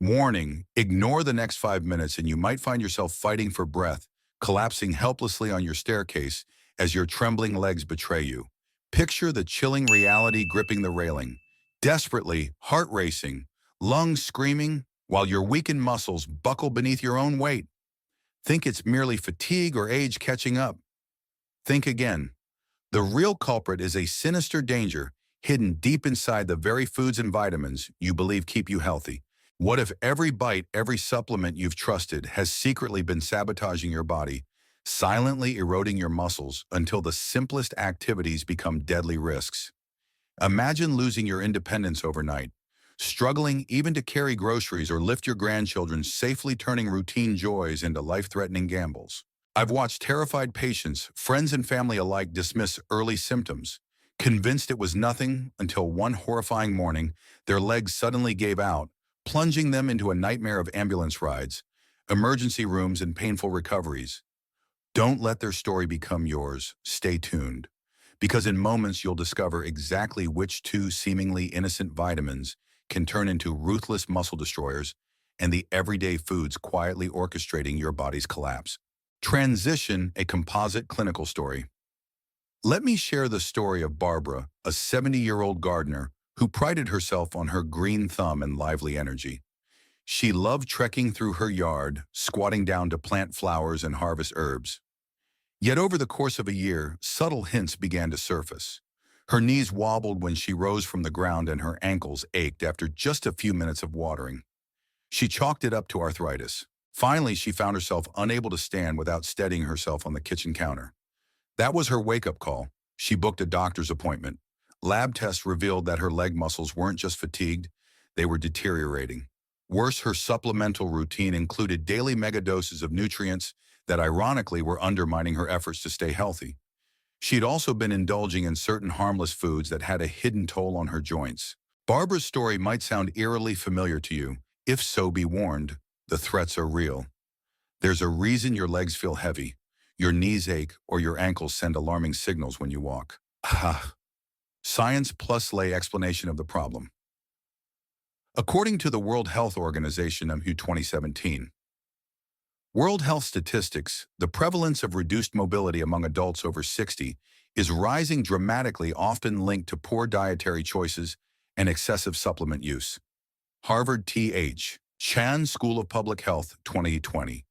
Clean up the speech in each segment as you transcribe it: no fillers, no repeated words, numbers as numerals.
Warning, ignore the next 5 minutes and you might find yourself fighting for breath, collapsing helplessly on your staircase as your trembling legs betray you. Picture the chilling reality gripping the railing, desperately, heart racing, lungs screaming, while your weakened muscles buckle beneath your own weight. Think it's merely fatigue or age catching up. Think again. The real culprit is a sinister danger hidden deep inside the very foods and vitamins you believe keep you healthy. What if every bite, every supplement you've trusted has secretly been sabotaging your body, silently eroding your muscles until the simplest activities become deadly risks? Imagine losing your independence overnight, struggling even to carry groceries or lift your grandchildren, safely turning routine joys into life-threatening gambles. I've watched terrified patients, friends and family alike dismiss early symptoms, convinced it was nothing until one horrifying morning, their legs suddenly gave out, plunging them into a nightmare of ambulance rides, emergency rooms, and painful recoveries. Don't let their story become yours. Stay tuned. Because in moments you'll discover exactly which two seemingly innocent vitamins can turn into ruthless muscle destroyers and the everyday foods quietly orchestrating your body's collapse. Transition, a composite clinical story. Let me share the story of Barbara, a 70-year-old gardener who prided herself on her green thumb and lively energy. She loved trekking through her yard, squatting down to plant flowers and harvest herbs. Yet over the course of a year, subtle hints began to surface. Her knees wobbled when she rose from the ground and her ankles ached after just a few minutes of watering. She chalked it up to arthritis. Finally, she found herself unable to stand without steadying herself on the kitchen counter. That was her wake-up call. She booked a doctor's appointment. Lab tests revealed that her leg muscles weren't just fatigued, they were deteriorating. Worse, her supplemental routine included daily megadoses of nutrients that ironically were undermining her efforts to stay healthy. She'd also been indulging in certain harmless foods that had a hidden toll on her joints. Barbara's story might sound eerily familiar to you. If so, be warned, the threats are real. There's a reason your legs feel heavy, your knees ache, or your ankles send alarming signals when you walk. Ah, science plus lay explanation of the problem. According to the World Health Organization MHU 2017, World Health Statistics, the prevalence of reduced mobility among adults over 60 is rising dramatically, often linked to poor dietary choices and excessive supplement use. Harvard T.H. Chan School of Public Health 2020.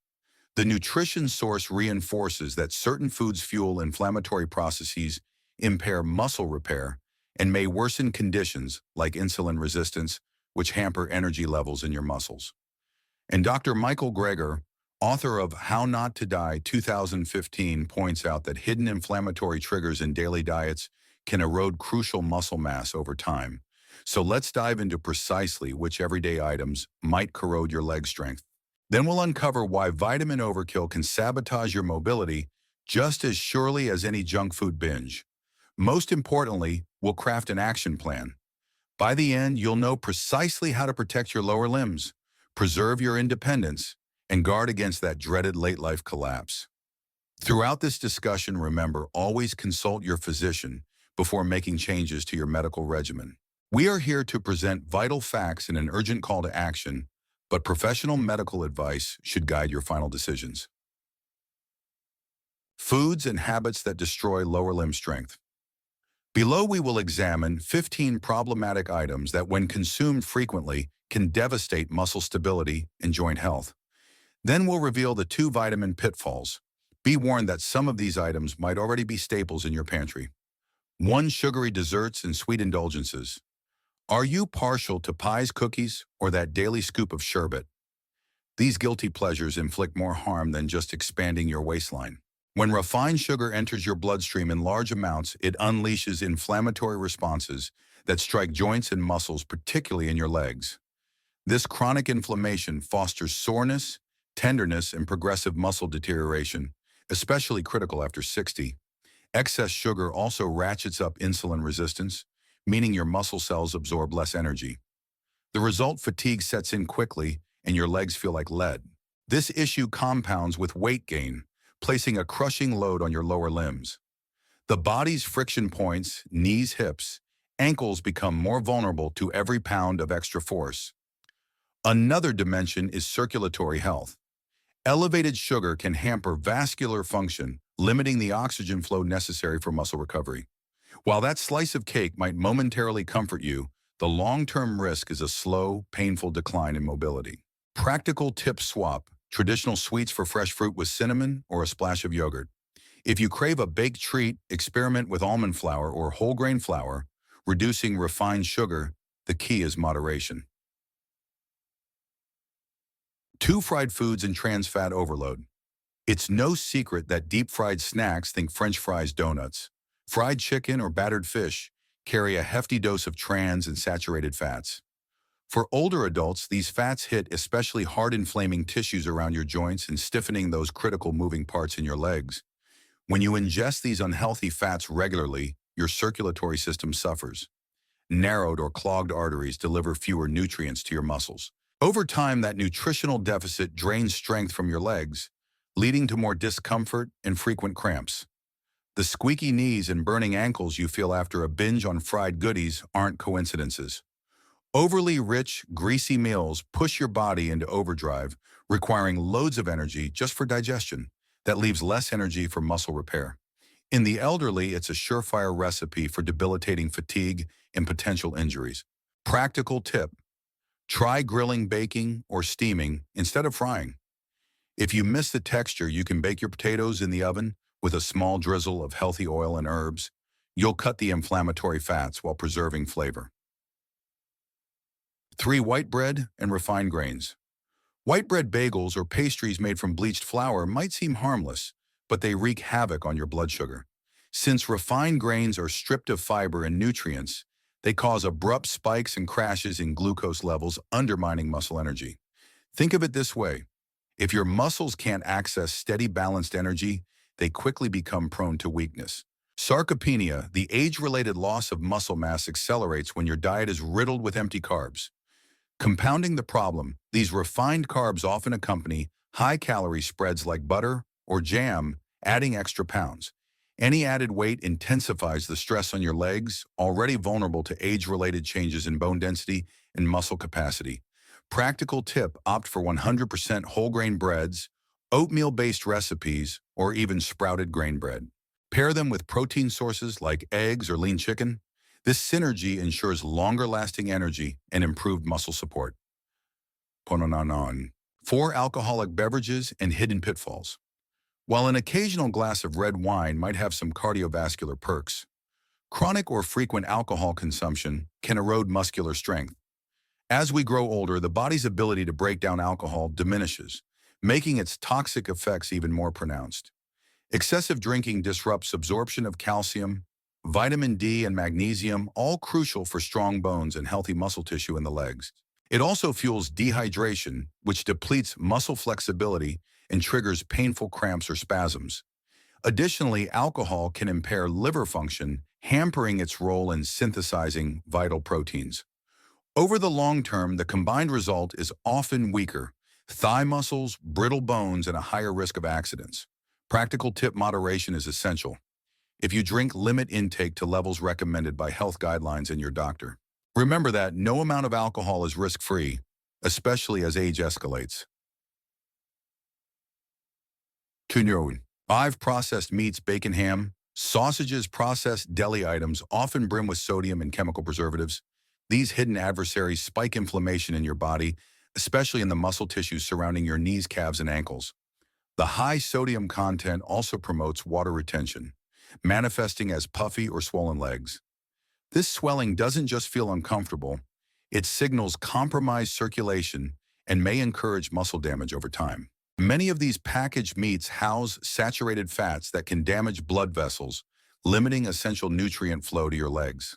The nutrition source reinforces that certain foods fuel inflammatory processes, impair muscle repair, and may worsen conditions like insulin resistance, which hamper energy levels in your muscles. And Dr. Michael Greger, author of How Not to Die 2015, points out that hidden inflammatory triggers in daily diets can erode crucial muscle mass over time. So let's dive into precisely which everyday items might corrode your leg strength. Then we'll uncover why vitamin overkill can sabotage your mobility just as surely as any junk food binge. Most importantly, we'll craft an action plan. By the end, you'll know precisely how to protect your lower limbs, preserve your independence, and guard against that dreaded late-life collapse. Throughout this discussion, remember, always consult your physician before making changes to your medical regimen. We are here to present vital facts and an urgent call to action, but professional medical advice should guide your final decisions. Foods and habits that destroy lower limb strength. Below, we will examine 15 problematic items that, when consumed frequently, can devastate muscle stability and joint health. Then we'll reveal the 2 vitamin pitfalls. Be warned that some of these items might already be staples in your pantry. 1. Sugary desserts and sweet indulgences. Are you partial to pies, cookies, or that daily scoop of sherbet? These guilty pleasures inflict more harm than just expanding your waistline. When refined sugar enters your bloodstream in large amounts, it unleashes inflammatory responses that strike joints and muscles, particularly in your legs. This chronic inflammation fosters soreness, tenderness, and progressive muscle deterioration, especially critical after 60. Excess sugar also ratchets up insulin resistance, meaning your muscle cells absorb less energy. The result, fatigue sets in quickly and your legs feel like lead. This issue compounds with weight gain, placing a crushing load on your lower limbs. The body's friction points, knees, hips, ankles become more vulnerable to every pound of extra force. Another dimension is circulatory health. Elevated sugar can hamper vascular function, limiting the oxygen flow necessary for muscle recovery. While that slice of cake might momentarily comfort you, the long-term risk is a slow, painful decline in mobility. Practical tip swap: traditional sweets for fresh fruit with cinnamon or a splash of yogurt. If you crave a baked treat, experiment with almond flour or whole grain flour, reducing refined sugar. The key is moderation. 2. Fried foods and trans fat overload. It's no secret that deep-fried snacks, think French fries, donuts, fried chicken, or battered fish, carry a hefty dose of trans and saturated fats. For older adults, these fats hit especially hard, inflaming tissues around your joints and stiffening those critical moving parts in your legs. When you ingest these unhealthy fats regularly, your circulatory system suffers. Narrowed or clogged arteries deliver fewer nutrients to your muscles. Over time, that nutritional deficit drains strength from your legs, leading to more discomfort and frequent cramps. The squeaky knees and burning ankles you feel after a binge on fried goodies aren't coincidences. Overly rich, greasy meals push your body into overdrive, requiring loads of energy just for digestion. That leaves less energy for muscle repair. In the elderly, it's a surefire recipe for debilitating fatigue and potential injuries. Practical tip: try grilling, baking, or steaming instead of frying. If you miss the texture, you can bake your potatoes in the oven with a small drizzle of healthy oil and herbs. You'll cut the inflammatory fats while preserving flavor. 3. White bread and refined grains. White bread bagels or pastries made from bleached flour might seem harmless, but they wreak havoc on your blood sugar. Since refined grains are stripped of fiber and nutrients, they cause abrupt spikes and crashes in glucose levels, undermining muscle energy. Think of it this way: if your muscles can't access steady, balanced energy, they quickly become prone to weakness. Sarcopenia, the age-related loss of muscle mass, accelerates when your diet is riddled with empty carbs. Compounding the problem, these refined carbs often accompany high-calorie spreads like butter or jam, adding extra pounds. Any added weight intensifies the stress on your legs, already vulnerable to age-related changes in bone density and muscle capacity. Practical tip: opt for 100% whole grain breads, oatmeal-based recipes, or even sprouted grain bread. Pair them with protein sources like eggs or lean chicken. This synergy ensures longer-lasting energy and improved muscle support. 4. Alcoholic beverages and hidden pitfalls. While an occasional glass of red wine might have some cardiovascular perks, chronic or frequent alcohol consumption can erode muscular strength. As we grow older, the body's ability to break down alcohol diminishes, making its toxic effects even more pronounced. Excessive drinking disrupts absorption of calcium, vitamin D, and magnesium, all crucial for strong bones and healthy muscle tissue in the legs. It also fuels dehydration, which depletes muscle flexibility and triggers painful cramps or spasms. Additionally, alcohol can impair liver function, hampering its role in synthesizing vital proteins. Over the long term, the combined result is often weaker thigh muscles, brittle bones, and a higher risk of accidents. Practical tip: moderation is essential. If you drink, limit intake to levels recommended by health guidelines and your doctor. Remember that no amount of alcohol is risk-free, especially as age escalates. 5. Processed meats, bacon, ham, sausages. Processed deli items often brim with sodium and chemical preservatives. These hidden adversaries spike inflammation in your body, especially in the muscle tissues surrounding your knees, calves, and ankles. The high sodium content also promotes water retention, manifesting as puffy or swollen legs. This swelling doesn't just feel uncomfortable, it signals compromised circulation and may encourage muscle damage over time. Many of these packaged meats house saturated fats that can damage blood vessels, limiting essential nutrient flow to your legs.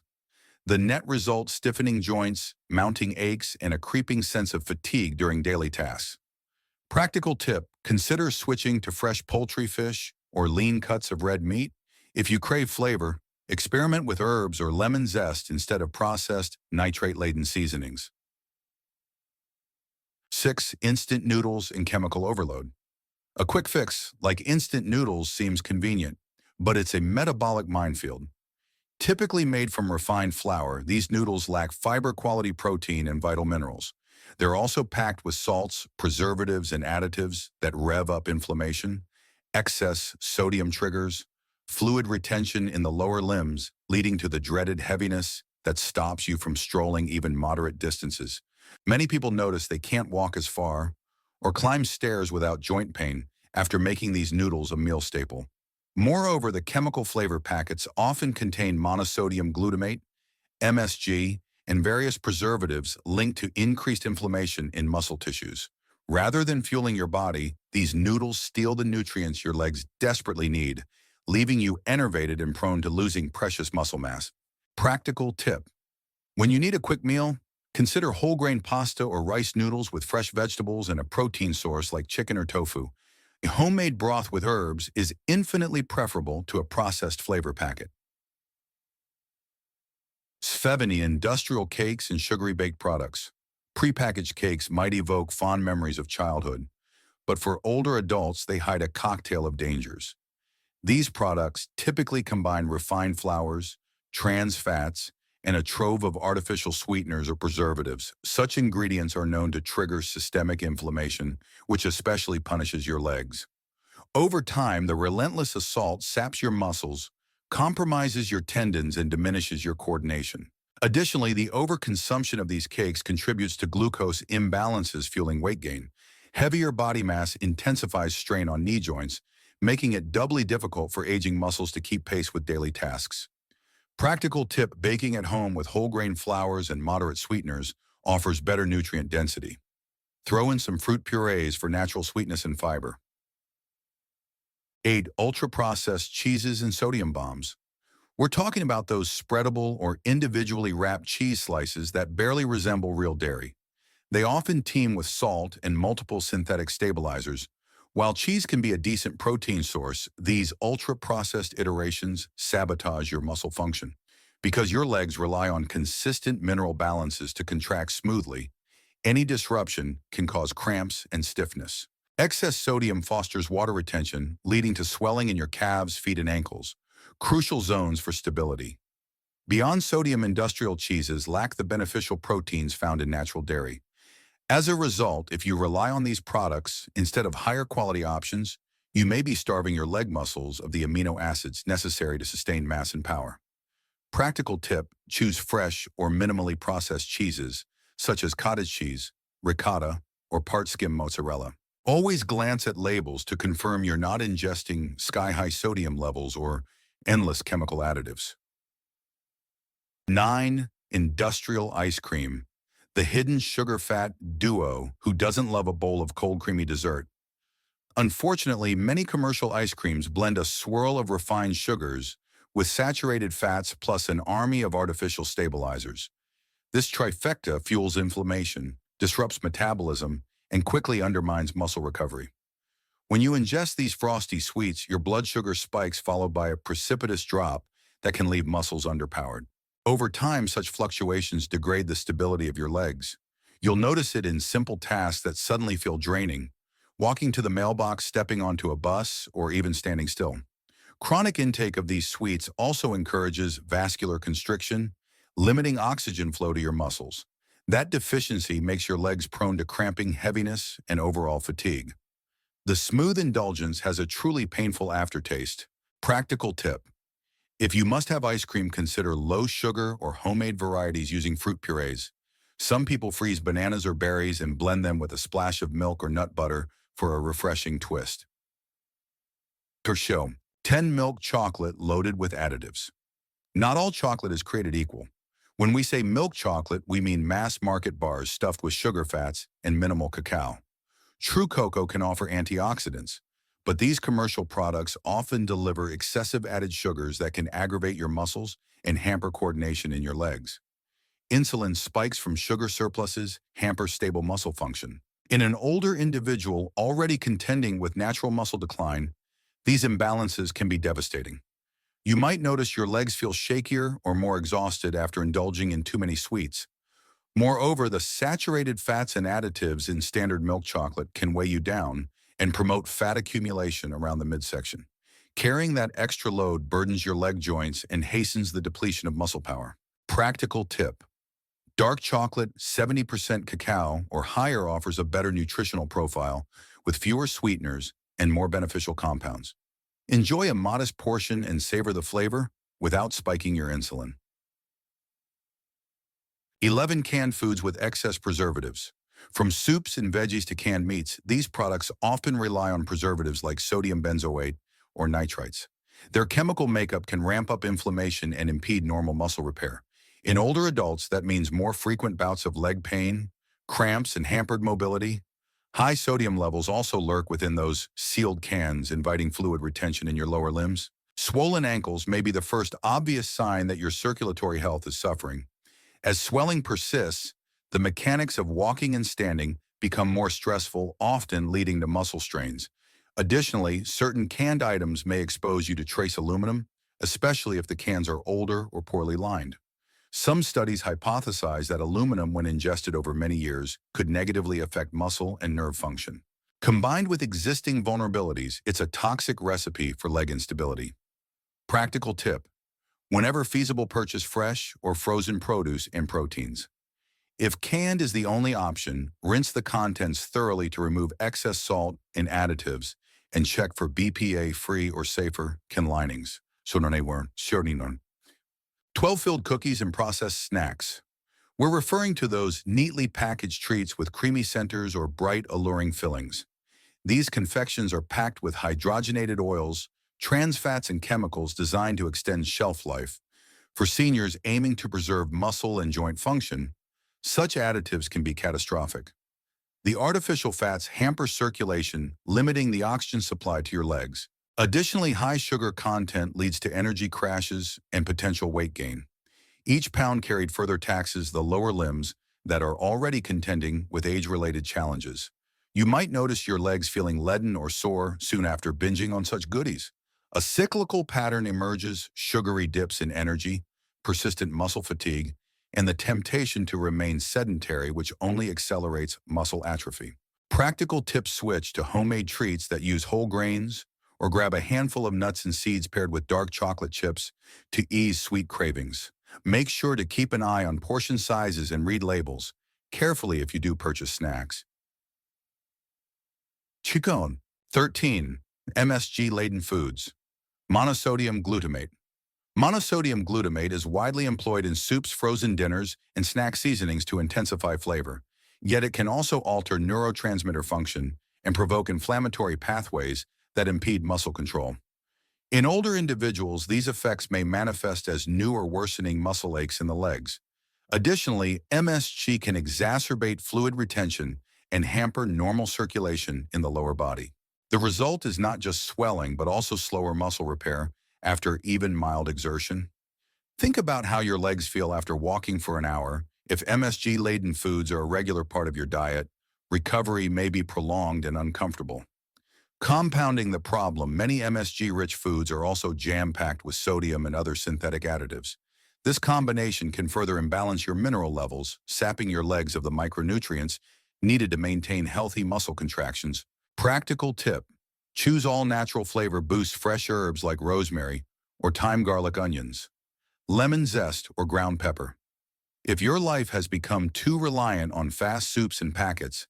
The net result: stiffening joints, mounting aches, and a creeping sense of fatigue during daily tasks. Practical tip: consider switching to fresh poultry, fish, or lean cuts of red meat. If you crave flavor, experiment with herbs or lemon zest instead of processed, nitrate-laden seasonings. 6. Instant noodles and chemical overload. A quick fix like instant noodles seems convenient, but it's a metabolic minefield. Typically made from refined flour, these noodles lack fiber-quality protein and vital minerals. They're also packed with salts, preservatives, and additives that rev up inflammation, excess sodium triggers, fluid retention in the lower limbs, leading to the dreaded heaviness that stops you from strolling even moderate distances. Many people notice they can't walk as far or climb stairs without joint pain after making these noodles a meal staple. Moreover, the chemical flavor packets often contain monosodium glutamate, MSG, and various preservatives linked to increased inflammation in muscle tissues. Rather than fueling your body, these noodles steal the nutrients your legs desperately need, leaving you enervated and prone to losing precious muscle mass. Practical tip: when you need a quick meal, consider whole grain pasta or rice noodles with fresh vegetables and a protein source like chicken or tofu. A homemade broth with herbs is infinitely preferable to a processed flavor packet. Svevany industrial cakes and sugary baked products. Prepackaged cakes might evoke fond memories of childhood, but for older adults, they hide a cocktail of dangers. These products typically combine refined flours, trans fats, and a trove of artificial sweeteners or preservatives. Such ingredients are known to trigger systemic inflammation, which especially punishes your legs. Over time, the relentless assault saps your muscles, compromises your tendons, and diminishes your coordination. Additionally, the overconsumption of these cakes contributes to glucose imbalances, fueling weight gain. Heavier body mass intensifies strain on knee joints, making it doubly difficult for aging muscles to keep pace with daily tasks. Practical tip: baking at home with whole grain flours and moderate sweeteners offers better nutrient density. Throw in some fruit purees for natural sweetness and fiber. 8. Ultra-processed cheeses and sodium bombs. We're talking about those spreadable or individually wrapped cheese slices that barely resemble real dairy. They often teem with salt and multiple synthetic stabilizers. While cheese can be a decent protein source, these ultra-processed iterations sabotage your muscle function. Because your legs rely on consistent mineral balances to contract smoothly, any disruption can cause cramps and stiffness. Excess sodium fosters water retention, leading to swelling in your calves, feet, and ankles, crucial zones for stability. Beyond sodium, industrial cheeses lack the beneficial proteins found in natural dairy. As a result, if you rely on these products instead of higher quality options, you may be starving your leg muscles of the amino acids necessary to sustain mass and power. Practical tip: choose fresh or minimally processed cheeses, such as cottage cheese, ricotta, or part-skim mozzarella. Always glance at labels to confirm you're not ingesting sky-high sodium levels or endless chemical additives. 9. Industrial ice cream. The hidden sugar-fat duo who doesn't love a bowl of cold creamy dessert. Unfortunately, many commercial ice creams blend a swirl of refined sugars with saturated fats plus an army of artificial stabilizers. This trifecta fuels inflammation, disrupts metabolism, and quickly undermines muscle recovery. When you ingest these frosty sweets, your blood sugar spikes, followed by a precipitous drop that can leave muscles underpowered. Over time, such fluctuations degrade the stability of your legs. You'll notice it in simple tasks that suddenly feel draining: walking to the mailbox, stepping onto a bus, or even standing still. Chronic intake of these sweets also encourages vascular constriction, limiting oxygen flow to your muscles. That deficiency makes your legs prone to cramping, heaviness, and overall fatigue. The smooth indulgence has a truly painful aftertaste. Practical tip: if you must have ice cream, consider low sugar or homemade varieties using fruit purees. Some people freeze bananas or berries and blend them with a splash of milk or nut butter for a refreshing twist. Show 10 milk chocolate loaded with additives. Not all chocolate is created equal. When we say milk chocolate, we mean mass market bars stuffed with sugar fats and minimal cacao. True cocoa can offer antioxidants, but these commercial products often deliver excessive added sugars that can aggravate your muscles and hamper coordination in your legs. Insulin spikes from sugar surpluses hamper stable muscle function. In an older individual already contending with natural muscle decline, these imbalances can be devastating. You might notice your legs feel shakier or more exhausted after indulging in too many sweets. Moreover, the saturated fats and additives in standard milk chocolate can weigh you down and promote fat accumulation around the midsection. Carrying that extra load burdens your leg joints and hastens the depletion of muscle power. Practical tip: Dark chocolate, 70% cacao or higher offers a better nutritional profile with fewer sweeteners and more beneficial compounds. Enjoy a modest portion and savor the flavor without spiking your insulin. 11 canned foods with excess preservatives. From soups and veggies to canned meats, these products often rely on preservatives like sodium benzoate or nitrites. Their chemical makeup can ramp up inflammation and impede normal muscle repair. In older adults, that means more frequent bouts of leg pain, cramps, and hampered mobility. High sodium levels also lurk within those sealed cans, inviting fluid retention in your lower limbs. Swollen ankles may be the first obvious sign that your circulatory health is suffering. As swelling persists, the mechanics of walking and standing become more stressful, often leading to muscle strains. Additionally, certain canned items may expose you to trace aluminum, especially if the cans are older or poorly lined. Some studies hypothesize that aluminum, when ingested over many years, could negatively affect muscle and nerve function. Combined with existing vulnerabilities, it's a toxic recipe for leg instability. Practical tip: whenever feasible, purchase fresh or frozen produce and proteins. If canned is the only option, rinse the contents thoroughly to remove excess salt and additives and check for BPA-free or safer can linings. 12 filled cookies and processed snacks. We're referring to those neatly packaged treats with creamy centers or bright, alluring fillings. These confections are packed with hydrogenated oils, trans fats, and chemicals designed to extend shelf life. For seniors aiming to preserve muscle and joint function, such additives can be catastrophic. The artificial fats hamper circulation, limiting the oxygen supply to your legs. Additionally, high sugar content leads to energy crashes and potential weight gain. Each pound carried further taxes the lower limbs that are already contending with age-related challenges. You might notice your legs feeling leaden or sore soon after binging on such goodies. A cyclical pattern emerges: sugary dips in energy, persistent muscle fatigue, and the temptation to remain sedentary, which only accelerates muscle atrophy. Practical tips: switch to homemade treats that use whole grains, or grab a handful of nuts and seeds paired with dark chocolate chips to ease sweet cravings. Make sure to keep an eye on portion sizes and read labels carefully if you do purchase snacks. Chicone. 13. MSG-laden foods. Monosodium glutamate. Monosodium glutamate is widely employed in soups, frozen dinners, and snack seasonings to intensify flavor. Yet it can also alter neurotransmitter function and provoke inflammatory pathways that impede muscle control. In older individuals, these effects may manifest as new or worsening muscle aches in the legs. Additionally, MSG can exacerbate fluid retention and hamper normal circulation in the lower body. The result is not just swelling, but also slower muscle repair after even mild exertion. Think about how your legs feel after walking for an hour. If MSG-laden foods are a regular part of your diet, recovery may be prolonged and uncomfortable. Compounding the problem, many MSG-rich foods are also jam-packed with sodium and other synthetic additives. This combination can further imbalance your mineral levels, sapping your legs of the micronutrients needed to maintain healthy muscle contractions. Practical tip: choose all-natural flavor. Boost fresh herbs like rosemary or thyme, garlic, onions, lemon zest, or ground pepper. If your life has become too reliant on fast soups and packets,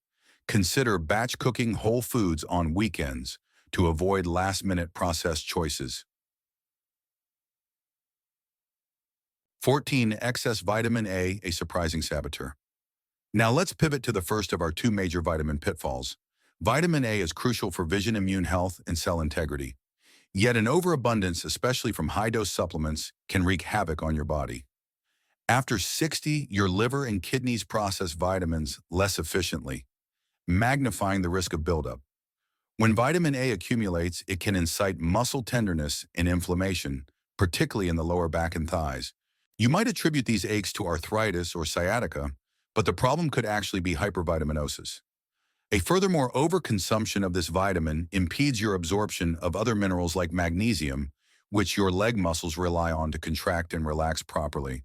consider batch cooking whole foods on weekends to avoid last-minute processed choices. 14. Excess vitamin A, a surprising saboteur. Now let's pivot to the first of our two major vitamin pitfalls. Vitamin A is crucial for vision, immune health, and cell integrity. Yet an overabundance, especially from high-dose supplements, can wreak havoc on your body. After 60, your liver and kidneys process vitamins less efficiently, magnifying the risk of buildup. When vitamin A accumulates, it can incite muscle tenderness and inflammation, particularly in the lower back and thighs. You might attribute these aches to arthritis or sciatica, but the problem could actually be hypervitaminosis. Furthermore, overconsumption of this vitamin impedes your absorption of other minerals like magnesium, which your leg muscles rely on to contract and relax properly.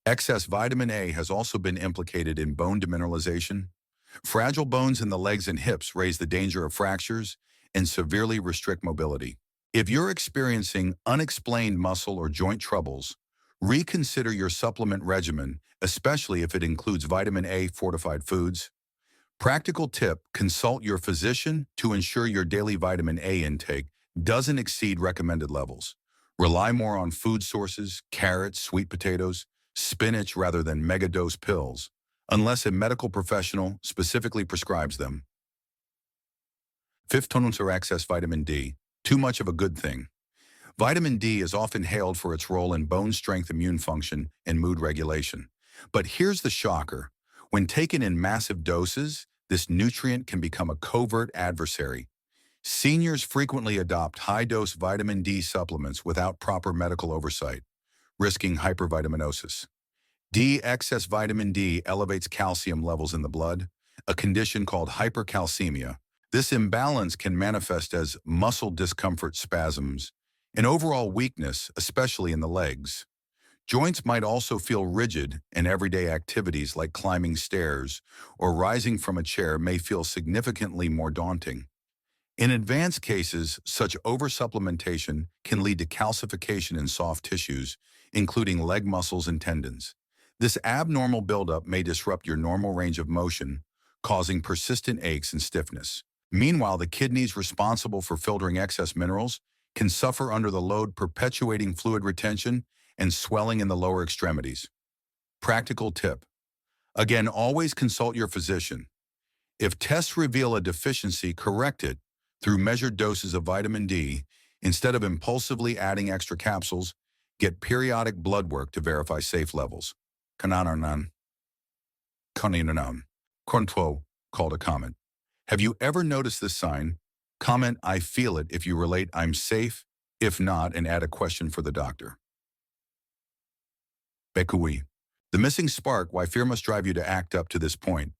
Excess vitamin A has also been implicated in bone demineralization. Fragile bones in the legs and hips raise the danger of fractures and severely restrict mobility. If you're experiencing unexplained muscle or joint troubles, Reconsider your supplement regimen, especially if it includes vitamin A fortified foods. Practical tip, consult your physician to ensure your daily vitamin A intake doesn't exceed recommended levels. Rely more on food sources, carrots, sweet potatoes, spinach rather than megadose pills, unless a medical professional specifically prescribes them. Fifth, tolerance or excess vitamin D. Too much of a good thing. Vitamin D is often hailed for its role in bone strength, immune function, and mood regulation. But here's the shocker. When taken in massive doses, this nutrient can become a covert adversary. Seniors frequently adopt high-dose vitamin D supplements without proper medical oversight, risking hypervitaminosis. Excess vitamin D elevates calcium levels in the blood, a condition called hypercalcemia. This imbalance can manifest as muscle discomfort, spasms, and overall weakness, especially in the legs. Joints might also feel rigid, and everyday activities like climbing stairs or rising from a chair may feel significantly more daunting. In advanced cases, such oversupplementation can lead to calcification in soft tissues, including leg muscles and tendons. This abnormal buildup may disrupt your normal range of motion, causing persistent aches and stiffness. Meanwhile, the kidneys responsible for filtering excess minerals can suffer under the load, perpetuating fluid retention and swelling in the lower extremities. Practical tip. Again, always consult your physician. If tests reveal a deficiency, correct it through measured doses of vitamin D. Instead of impulsively adding extra capsules, get periodic blood work to verify safe levels. Kanananan. Kaninanan. Kontwo, called a comment. Have you ever noticed this sign? Comment, I feel it if you relate I'm safe, if not, and add a question for the doctor. Bekui. The missing spark, why fear must drive you to act up to this point.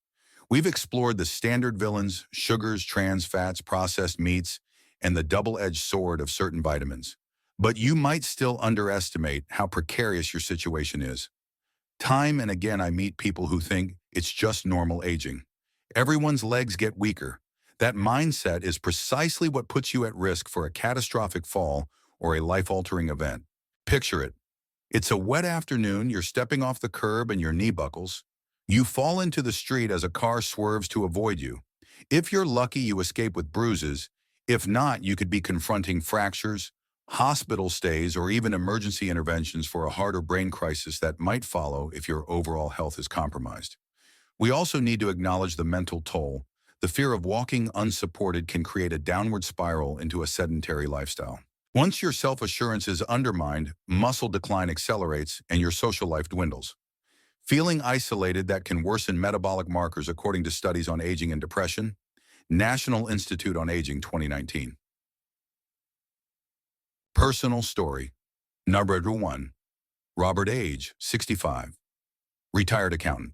We've explored the standard villains, sugars, trans fats, processed meats, and the double-edged sword of certain vitamins. But you might still underestimate how precarious your situation is. Time and again I meet people who think it's just normal aging. Everyone's legs get weaker. That mindset is precisely what puts you at risk for a catastrophic fall or a life-altering event. Picture it. It's a wet afternoon, you're stepping off the curb and your knee buckles. You fall into the street as a car swerves to avoid you. If you're lucky, you escape with bruises. If not, you could be confronting fractures, hospital stays, or even emergency interventions for a heart or brain crisis that might follow if your overall health is compromised. We also need to acknowledge the mental toll. The fear of walking unsupported can create a downward spiral into a sedentary lifestyle. Once your self-assurance is undermined, muscle decline accelerates and your social life dwindles. Feeling isolated, that can worsen metabolic markers according to studies on aging and depression. National Institute on Aging 2019. Personal story. Number 1. Robert, age 65. Retired accountant.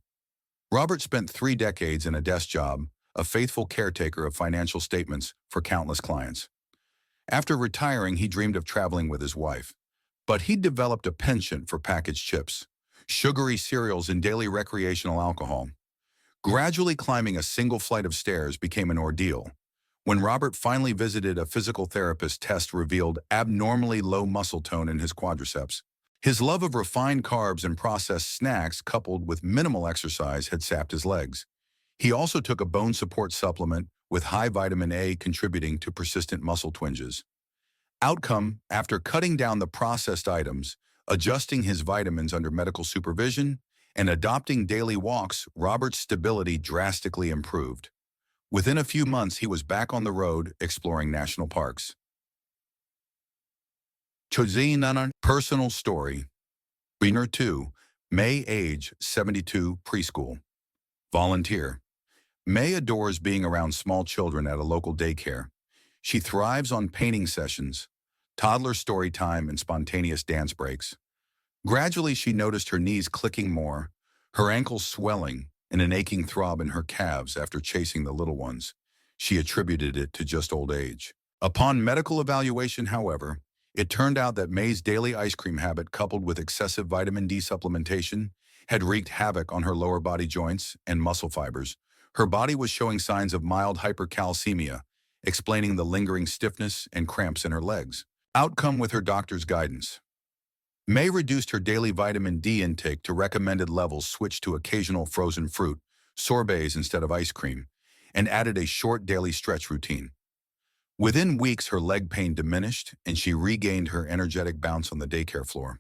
Robert spent 3 decades in a desk job, a faithful caretaker of financial statements for countless clients. After retiring, he dreamed of traveling with his wife. But he developed a penchant for packaged chips, sugary cereals, and daily recreational alcohol. Gradually climbing a single flight of stairs became an ordeal. When Robert finally visited a physical therapist, test revealed abnormally low muscle tone in his quadriceps. His love of refined carbs and processed snacks coupled with minimal exercise had sapped his legs. He also took a bone support supplement with high vitamin A, contributing to persistent muscle twinges. Outcome, after cutting down the processed items, adjusting his vitamins under medical supervision, and adopting daily walks, Robert's stability drastically improved. Within a few months, he was back on the road exploring national parks. Chozinana, personal story. Winner 2, May, age 72, preschool. Volunteer. May adores being around small children at a local daycare. She thrives on painting sessions, toddler story time, and spontaneous dance breaks. Gradually, she noticed her knees clicking more, her ankles swelling, and an aching throb in her calves after chasing the little ones. She attributed it to just old age. Upon medical evaluation, however, it turned out that May's daily ice cream habit, coupled with excessive vitamin D supplementation, had wreaked havoc on her lower body joints and muscle fibers. Her body was showing signs of mild hypercalcemia, explaining the lingering stiffness and cramps in her legs. Outcome, with her doctor's guidance, May reduced her daily vitamin D intake to recommended levels, switched to occasional frozen fruit, sorbets instead of ice cream, and added a short daily stretch routine. Within weeks, her leg pain diminished, and she regained her energetic bounce on the daycare floor.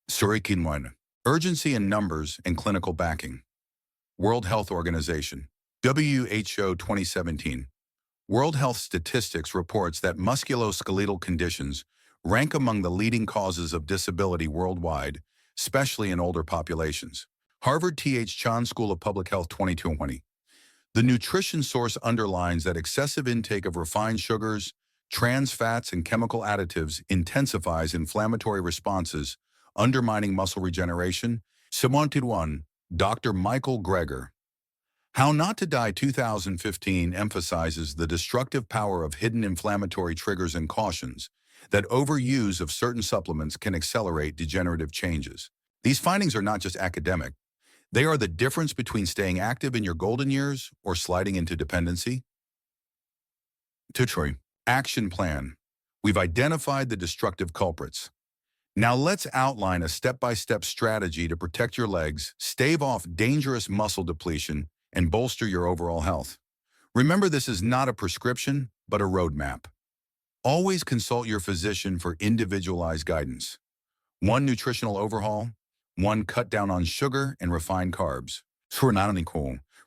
Surikinwine. Urgency in numbers and clinical backing. World Health Organization. WHO 2017. World Health Statistics reports that musculoskeletal conditions rank among the leading causes of disability worldwide, especially in older populations. Harvard T.H. Chan School of Public Health 2020. The nutrition source underlines that excessive intake of refined sugars, trans fats, and chemical additives intensifies inflammatory responses, undermining muscle regeneration. Simonted 1, Dr. Michael Greger. How Not to Die 2015 emphasizes the destructive power of hidden inflammatory triggers and cautions that overuse of certain supplements can accelerate degenerative changes. These findings are not just academic. They are the difference between staying active in your golden years or sliding into dependency. Tutoring. Action plan. We've identified the destructive culprits. Now let's outline a step-by-step strategy to protect your legs, stave off dangerous muscle depletion, and bolster your overall health. Remember, this is not a prescription, but a roadmap. Always consult your physician for individualized guidance. 1 nutritional overhaul. 1 cut down on sugar and refined carbs.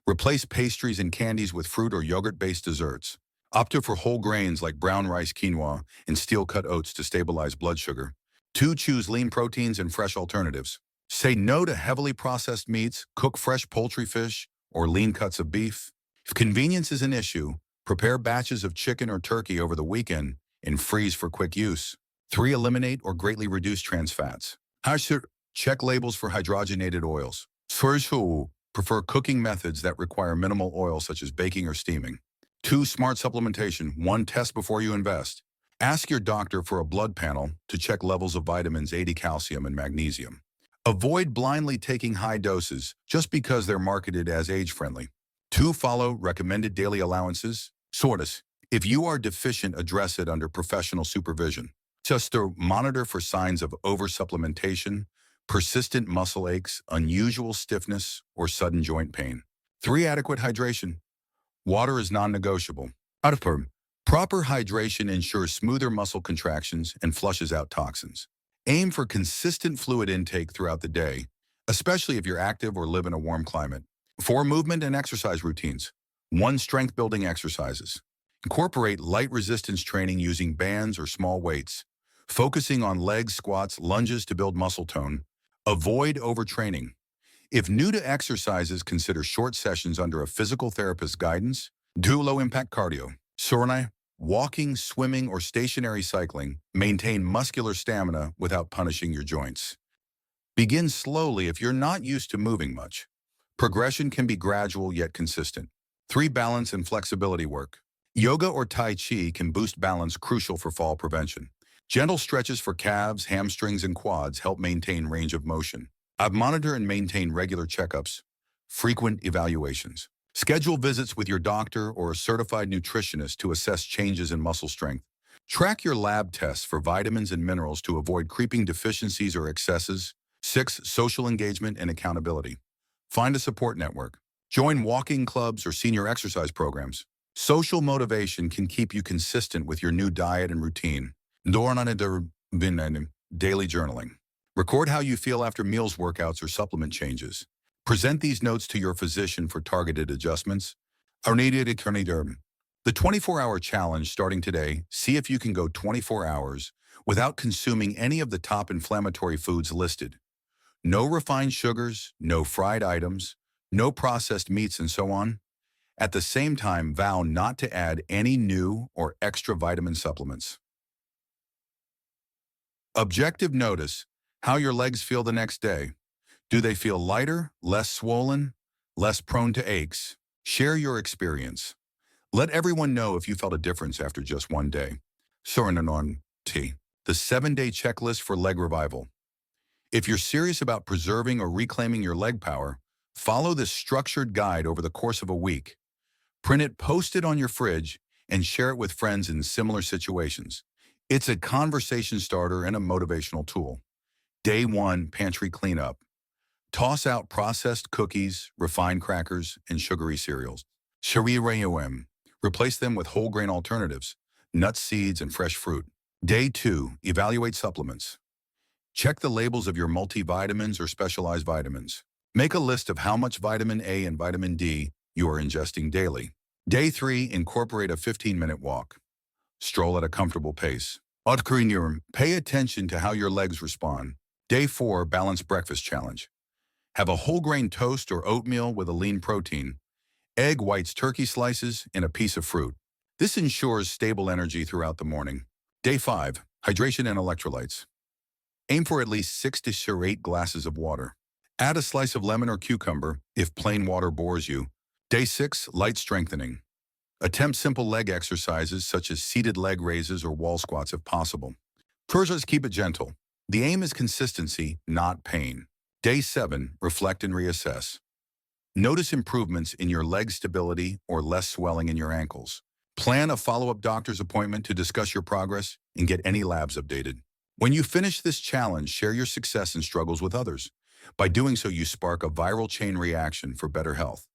Replace pastries and candies with fruit or yogurt-based desserts. Opt for whole grains like brown rice, quinoa, and steel-cut oats to stabilize blood sugar. 2, choose lean proteins and fresh alternatives. Say no to heavily processed meats, cook fresh poultry, fish, or lean cuts of beef. If convenience is an issue, prepare batches of chicken or turkey over the weekend and freeze for quick use. 3, eliminate or greatly reduce trans fats. Check labels for hydrogenated oils. 4, prefer cooking methods that require minimal oil, such as baking or steaming. 2, smart supplementation. 1, test before you invest. Ask your doctor for a blood panel to check levels of vitamins A, calcium, and magnesium. Avoid blindly taking high doses just because they're marketed as age-friendly. 2, follow recommended daily allowances. Sortus. If you are deficient, address it under professional supervision. Just to monitor for signs of oversupplementation, persistent muscle aches, unusual stiffness, or sudden joint pain. 3, adequate hydration. Water is non-negotiable. Proper hydration ensures smoother muscle contractions and flushes out toxins. Aim for consistent fluid intake throughout the day, especially if you're active or live in a warm climate. 4, movement and exercise routines. 1, strength-building exercises. Incorporate light resistance training using bands or small weights, focusing on legs, squats, lunges to build muscle tone. Avoid overtraining. If new to exercises, consider short sessions under a physical therapist's guidance. Do low-impact cardio. Soranai, walking, swimming, or stationary cycling. Maintain muscular stamina without punishing your joints. Begin slowly if you're not used to moving much. Progression can be gradual yet consistent. 3, balance and flexibility work. Yoga or Tai Chi can boost balance, crucial for fall prevention. Gentle stretches for calves, hamstrings, and quads help maintain range of motion. Monitor and maintain regular checkups. Frequent evaluations. Schedule visits with your doctor or a certified nutritionist to assess changes in muscle strength. Track your lab tests for vitamins and minerals to avoid creeping deficiencies or excesses. 6, social engagement and accountability. Find a support network. Join walking clubs or senior exercise programs. Social motivation can keep you consistent with your new diet and routine. Daily journaling. Record how you feel after meals, workouts, or supplement changes. Present these notes to your physician for targeted adjustments. The 24-hour challenge starting today. See if you can go 24 hours without consuming any of the top inflammatory foods listed. No refined sugars, no fried items, no processed meats, and so on. At the same time, vow not to add any new or extra vitamin supplements. Objective notice how your legs feel the next day. Do they feel lighter, less swollen, less prone to aches? Share your experience. Let everyone know if you felt a difference after just one day. Sorinanon T. The 7-day checklist for leg revival. If you're serious about preserving or reclaiming your leg power, follow this structured guide over the course of a week. Print it, post it on your fridge, and share it with friends in similar situations. It's a conversation starter and a motivational tool. Day 1, pantry cleanup. Toss out processed cookies, refined crackers, and sugary cereals. Shari'ayom. Replace them with whole grain alternatives, nuts, seeds, and fresh fruit. Day 2, evaluate supplements. Check the labels of your multivitamins or specialized vitamins. Make a list of how much vitamin A and vitamin D you are ingesting daily. Day 3, incorporate a 15-minute walk. Stroll at a comfortable pace. Pay attention to how your legs respond. Day 4, balanced breakfast challenge. Have a whole grain toast or oatmeal with a lean protein, egg whites, turkey slices, and a piece of fruit. This ensures stable energy throughout the morning. Day 5, hydration and electrolytes. Aim for at least 6 to 8 glasses of water. Add a slice of lemon or cucumber if plain water bores you. Day 6, light strengthening. Attempt simple leg exercises such as seated leg raises or wall squats if possible. First, keep it gentle. The aim is consistency, not pain. Day 7, reflect and reassess. Notice improvements in your leg stability or less swelling in your ankles. Plan a follow-up doctor's appointment to discuss your progress and get any labs updated. When you finish this challenge, share your success and struggles with others. By doing so, you spark a viral chain reaction for better health.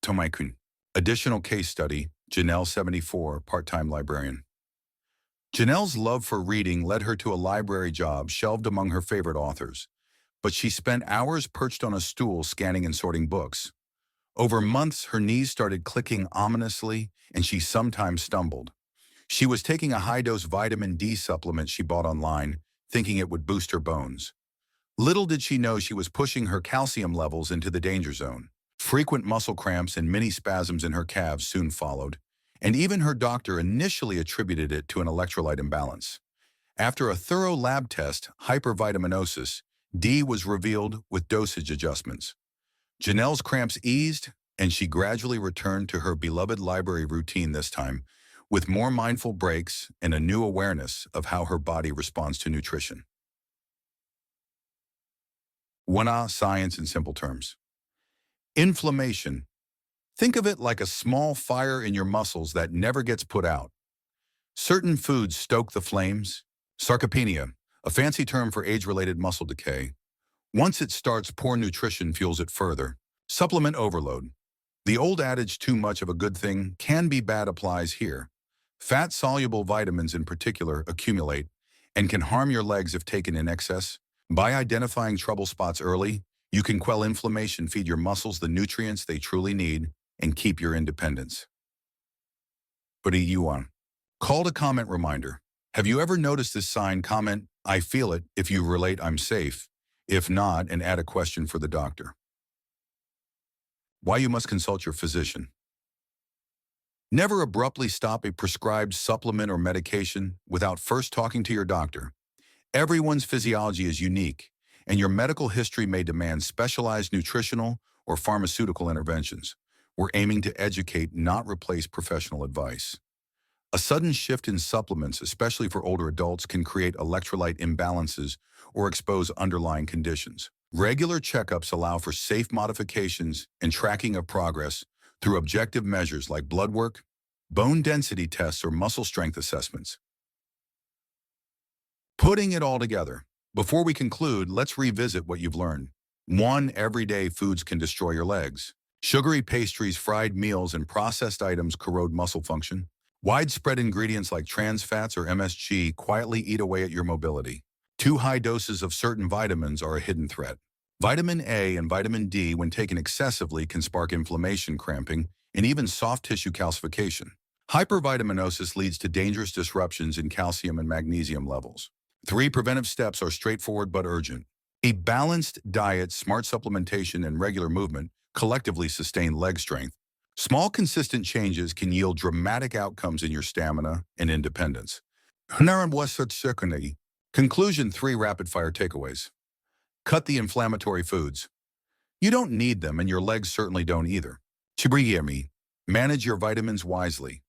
Tomaikun. Additional case study, Janelle 74, part-time librarian. Janelle's love for reading led her to a library job shelved among her favorite authors, but she spent hours perched on a stool scanning and sorting books. Over months, her knees started clicking ominously, and she sometimes stumbled. She was taking a high-dose vitamin D supplement she bought online, thinking it would boost her bones. Little did she know she was pushing her calcium levels into the danger zone. Frequent muscle cramps and mini spasms in her calves soon followed, and even her doctor initially attributed it to an electrolyte imbalance. After a thorough lab test, hypervitaminosis, D was revealed with dosage adjustments. Janelle's cramps eased, and she gradually returned to her beloved library routine, this time with more mindful breaks and a new awareness of how her body responds to nutrition. Science in simple terms. Inflammation. Think of it like a small fire in your muscles that never gets put out. Certain foods stoke the flames. Sarcopenia, a fancy term for age-related muscle decay. Once it starts, poor nutrition fuels it further. Supplement overload. The old adage, too much of a good thing can be bad, applies here. Fat-soluble vitamins in particular accumulate and can harm your legs if taken in excess. By identifying trouble spots early, you can quell inflammation, feed your muscles the nutrients they truly need, and keep your independence. Call to comment reminder. Have you ever noticed this sign? Comment, I feel it. If you relate, I'm safe. If not, and add a question for the doctor. Why you must consult your physician. Never abruptly stop a prescribed supplement or medication without first talking to your doctor. Everyone's physiology is unique, and your medical history may demand specialized nutritional or pharmaceutical interventions. We're aiming to educate, not replace professional advice. A sudden shift in supplements, especially for older adults, can create electrolyte imbalances or expose underlying conditions. Regular checkups allow for safe modifications and tracking of progress through objective measures like blood work, bone density tests, or muscle strength assessments. Putting it all together, before we conclude, let's revisit what you've learned. 1. Everyday foods can destroy your legs. Sugary pastries, fried meals, and processed items corrode muscle function. Widespread ingredients like trans fats or MSG quietly eat away at your mobility. 2. High doses of certain vitamins are a hidden threat. Vitamin A and vitamin D, when taken excessively, can spark inflammation, cramping, and even soft tissue calcification. Hypervitaminosis leads to dangerous disruptions in calcium and magnesium levels. 3. Preventive steps are straightforward but urgent. A balanced diet, smart supplementation, and regular movement collectively sustain leg strength. Small, consistent changes can yield dramatic outcomes in your stamina and independence. Conclusion. 3 rapid-fire takeaways. Cut the inflammatory foods. You don't need them, and your legs certainly don't either. Manage your vitamins wisely.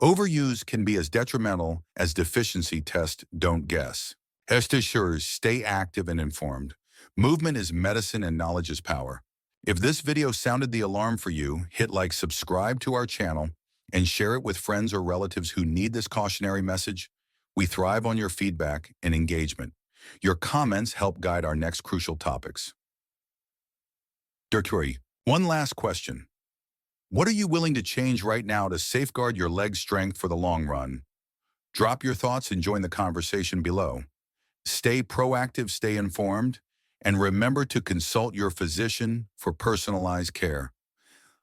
Overuse can be as detrimental as deficiency. Test, don't guess. Rest assured, stay active and informed. Movement is medicine and knowledge is power. If this video sounded the alarm for you, hit like, subscribe to our channel, and share it with friends or relatives who need this cautionary message. We thrive on your feedback and engagement. Your comments help guide our next crucial topics. Dirk, one last question. What are you willing to change right now to safeguard your leg strength for the long run? Drop your thoughts and join the conversation below. Stay proactive, stay informed, and remember to consult your physician for personalized care.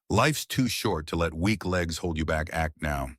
Life's too short to let weak legs hold you back. Act now.